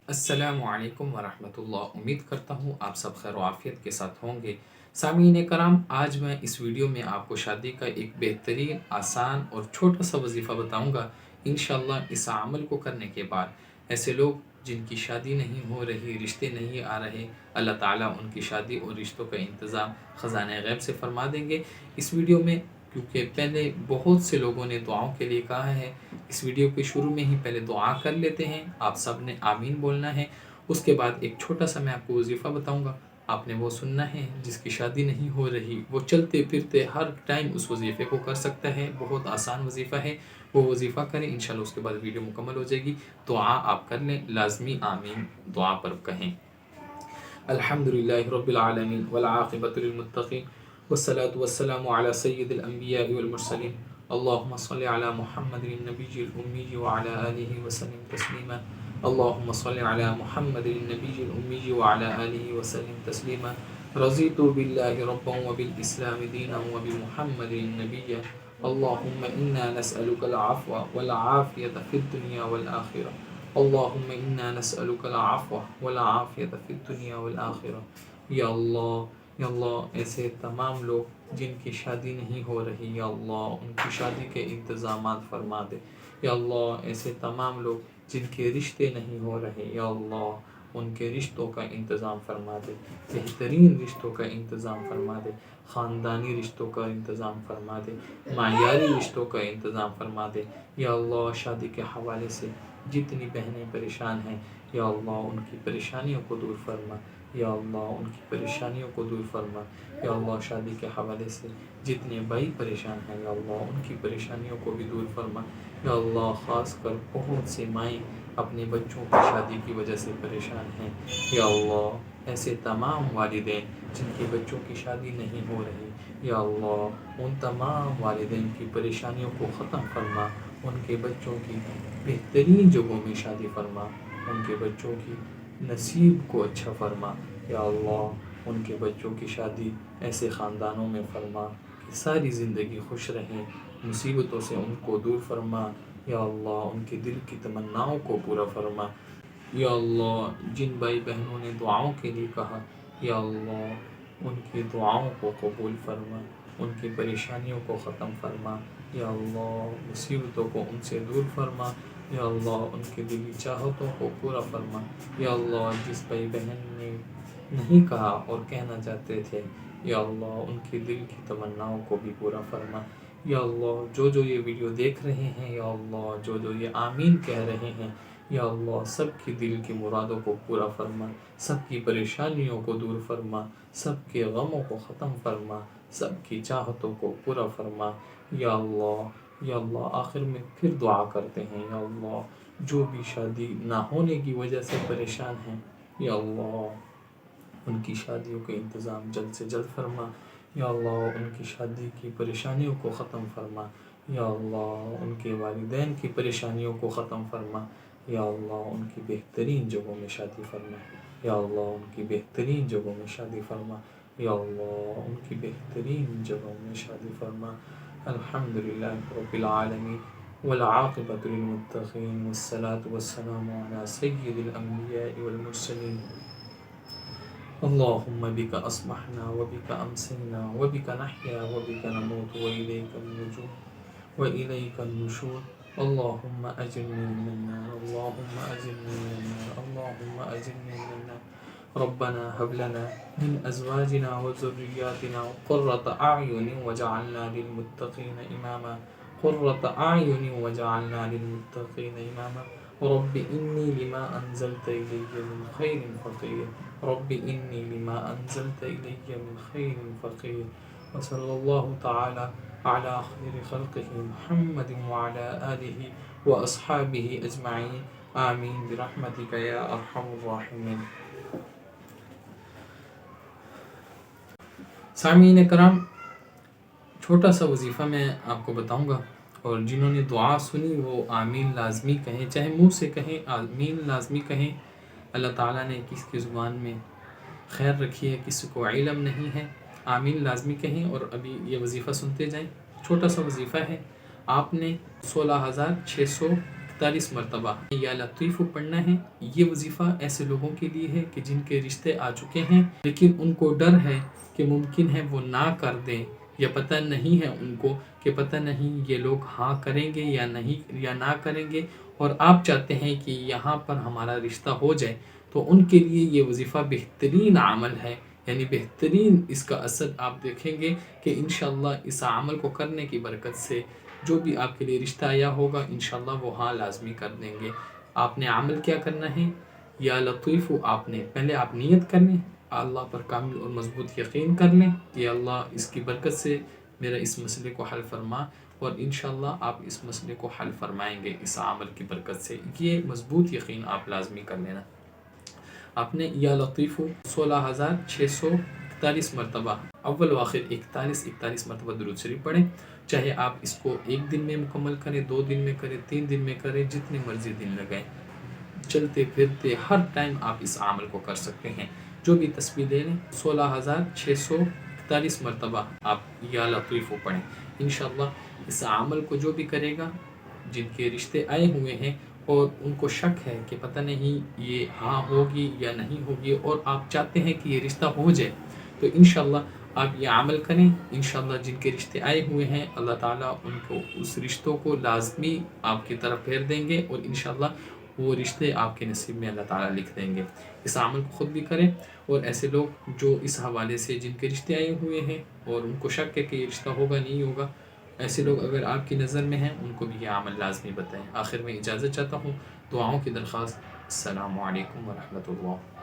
السلام علیکم ورحمۃ اللہ، امید کرتا ہوں آپ سب خیر و عافیت کے ساتھ ہوں گے۔ سامعین کرام، آج میں اس ویڈیو میں آپ کو شادی کا ایک بہترین، آسان اور چھوٹا سا وظیفہ بتاؤں گا۔ انشاءاللہ اس عمل کو کرنے کے بعد ایسے لوگ جن کی شادی نہیں ہو رہی، رشتے نہیں آ رہے، اللہ تعالیٰ ان کی شادی اور رشتوں کا انتظام خزانہ غیب سے فرما دیں گے۔ اس ویڈیو میں کیونکہ پہلے بہت سے لوگوں نے دعاؤں کے لیے کہا ہے، اس ویڈیو کے شروع میں ہی پہلے دعا کر لیتے ہیں۔ آپ سب نے آمین بولنا ہے۔ اس کے بعد ایک چھوٹا سا میں آپ کو وظیفہ بتاؤں گا، آپ نے وہ سننا ہے۔ جس کی شادی نہیں ہو رہی وہ چلتے پھرتے ہر ٹائم اس وظیفے کو کر سکتا ہے، بہت آسان وظیفہ ہے۔ وہ وظیفہ کریں، انشاءاللہ اس کے بعد ویڈیو مکمل ہو جائے گی۔ دعا آپ کر لیں، لازمی آمین دعا پر کہیں۔ الحمدللہ رب العالمین والعاقبۃ للمتقین والصلاة والسلام علی سید الانبیاء والمرسلین اللہم صل علی محمد النبی الأمی وعلی آلہ وسلم تسلیما اللہم صل علی محمد النبی الأمی وعلی آلہ وسلم تسلیما رضیت باللہ ربا وبالاسلام دینا وبمحمد النبی اللہم انا نسألک العفو والعافیة فی الدنیا والآخرہ اللہم انا نسألک العفو والعافیة فی الدنیا والآخرہ۔ یا اللہ ایسے تمام لوگ جن کی شادی نہیں ہو رہی، یا اللہ ان کی شادی کے انتظامات فرما دے۔ یا اللہ ایسے تمام لوگ جن کے رشتے نہیں ہو رہے، یا اللہ ان کے رشتوں کا انتظام فرما دے، بہترین رشتوں کا انتظام فرما دے، خاندانی رشتوں کا انتظام فرما دے، معیاری رشتوں کا انتظام فرما دے۔ یا اللہ شادی کے حوالے سے جتنی بہنیں پریشان ہیں، یا اللہ ان کی پریشانیوں کو دور فرما، یا اللہ ان کی پریشانیوں کو دور فرما۔ یا اللہ شادی کے حوالے سے جتنے بھائی پریشان ہیں، یا اللہ ان کی پریشانیوں کو بھی دور فرما۔ یا اللہ خاص کر بہت سے مائیں اپنے بچوں کی شادی کی وجہ سے پریشان ہیں، یا اللہ ایسے تمام والدین جن کے بچوں کی شادی نہیں ہو رہی، یا اللہ ان تمام والدین کی پریشانیوں کو ختم فرما، ان کے بچوں کی بہترین جگہوں میں شادی فرما، ان کے بچوں کی نصیب کو اچھا فرما۔ یا اللہ ان کے بچوں کی شادی ایسے خاندانوں میں فرما کہ ساری زندگی خوش رہیں، مصیبتوں سے ان کو دور فرما۔ یا اللہ ان کے دل کی تمناؤں کو پورا فرما۔ یا اللہ جن بھائی بہنوں نے دعاؤں کے لیے کہا، یا اللہ ان کی دعاؤں کو قبول فرما، ان کی پریشانیوں کو ختم فرما۔ یا اللہ مصیبتوں کو ان سے دور فرما۔ یا اللہ ان کے دلی چاہتوں کو پورا فرما۔ یا اللہ جس بھائی بہن نے نہیں کہا اور کہنا چاہتے تھے، یا اللہ ان کے دل کی تمناؤں کو بھی پورا فرما۔ یا اللہ جو یہ ویڈیو دیکھ رہے ہیں، یا اللہ جو یہ آمین کہہ رہے ہیں، یا اللہ سب کی دل کی مرادوں کو پورا فرما، سب کی پریشانیوں کو دور فرما، سب کے غموں کو ختم فرما، سب کی چاہتوں کو پورا فرما۔ یا اللہ آخر میں پھر دعا کرتے ہیں، یا اللہ جو بھی شادی نہ ہونے کی وجہ سے پریشان ہیں، یا اللہ ان کی شادیوں کے انتظام جلد سے جلد فرما۔ یا اللہ ان کی شادی کی پریشانیوں کو ختم فرما۔ یا اللہ ان کے والدین کی پریشانیوں کو ختم فرما۔ یا اللہ ان کی بہترین جگہوں میں شادی فرما۔ یا اللہ ان کی بہترین جگہوں میں شادی فرما۔ یا اللہ ان کی بہترین جگہوں میں شادی فرما۔ الحمدللہ رب العالمین والعاقبۃ للمتقین والصلاة والسلام علی سید الانبیاء والمرسلین اللہم بک اصبحنا وبک امسینا وبک نحیا وبک نموت وإلیک النشور وإلیک النشور اللہم اجرنی من النار اللہم اجرنی من النار اللہم اجرنی من النار ربنا هب لنا من ازواجنا وذرياتنا قرة اعین واجعلنا للمتقین اماما قرة اعین واجعلنا للمتقین اماما رب انی لما انزلت الی من خیر فقیر رب انی لما انزلت الی من خیر فقیر وصلی اللہ تعالی على خیر خلقه محمد وعلى آلہ واصحابہ اجمعین آمین برحمتک یا ارحم الراحمین۔ سامعین کرام، چھوٹا سا وظیفہ میں آپ کو بتاؤں گا، اور جنہوں نے دعا سنی وہ آمین لازمی کہیں، چاہے منہ سے کہیں آمین لازمی کہیں۔ اللہ تعالیٰ نے کس کی زبان میں خیر رکھی ہے، کسی کو علم نہیں ہے، آمین لازمی کہیں اور ابھی یہ وظیفہ سنتے جائیں۔ چھوٹا سا وظیفہ ہے، آپ نے 16,600 41 مرتبہ یا لطیف پڑھنا ہے۔ یہ وظیفہ ایسے لوگوں کے لیے ہے کہ جن کے رشتے آ چکے ہیں لیکن ان کو ڈر ہے کہ ممکن ہے وہ نہ کر دیں، یا پتہ نہیں ہے ان کو کہ پتہ نہیں یہ لوگ ہاں کریں گے یا نہیں یا نہ کریں گے، اور آپ چاہتے ہیں کہ یہاں پر ہمارا رشتہ ہو جائے، تو ان کے لیے یہ وظیفہ بہترین عمل ہے، یعنی بہترین اس کا اثر آپ دیکھیں گے کہ انشاءاللہ اس عمل کو کرنے کی برکت سے جو بھی آپ کے لیے رشتہ آیا ہوگا انشاءاللہ وہ ہاں لازمی کر دیں گے۔ آپ نے عمل کیا کرنا ہے؟ یا لطیف آپ نے پہلے آپ نیت کریں، اللہ پر کامل اور مضبوط یقین کر لیں کہ اللہ اس کی برکت سے میرا اس مسئلے کو حل فرما، اور انشاءاللہ آپ اس مسئلے کو حل فرمائیں گے اس عمل کی برکت سے۔ یہ مضبوط یقین آپ لازمی کر لینا۔ آپ نے یا لطیف 16,641 مرتبہ اول و آخر 41 مرتبہ درود شریف پڑھیں، چاہے آپ اس کو ایک دن میں مکمل کریں، 2 دن میں کریں، 3 دن میں کریں، جتنے مرضی دن لگائیں، چلتے پھرتے ہر ٹائم آپ اس عمل کو کر سکتے ہیں۔ جو بھی تسبیح لے لیں، 16,641 مرتبہ آپ یا لطیف پڑھیں، انشاءاللہ اس عمل کو جو بھی کرے گا، جن کے رشتے آئے ہوئے ہیں اور ان کو شک ہے کہ پتہ نہیں یہ ہاں ہوگی یا نہیں ہوگی، اور آپ چاہتے ہیں کہ یہ رشتہ ہو جائے، تو انشاءاللہ آپ یہ عمل کریں، انشاءاللہ جن کے رشتے آئے ہوئے ہیں اللہ تعالیٰ ان کو اس رشتوں کو لازمی آپ کی طرف پھیر دیں گے، اور انشاءاللہ وہ رشتے آپ کے نصیب میں اللہ تعالیٰ لکھ دیں گے۔ اس عمل کو خود بھی کریں، اور ایسے لوگ جو اس حوالے سے جن کے رشتے آئے ہوئے ہیں اور ان کو شک ہے کہ یہ رشتہ ہوگا نہیں ہوگا، ایسے لوگ اگر آپ کی نظر میں ہیں ان کو بھی یہ عمل لازمی بتائیں۔ آخر میں اجازت چاہتا ہوں، دعاؤں کی درخواست۔ السلام علیکم ورحمۃ اللہ۔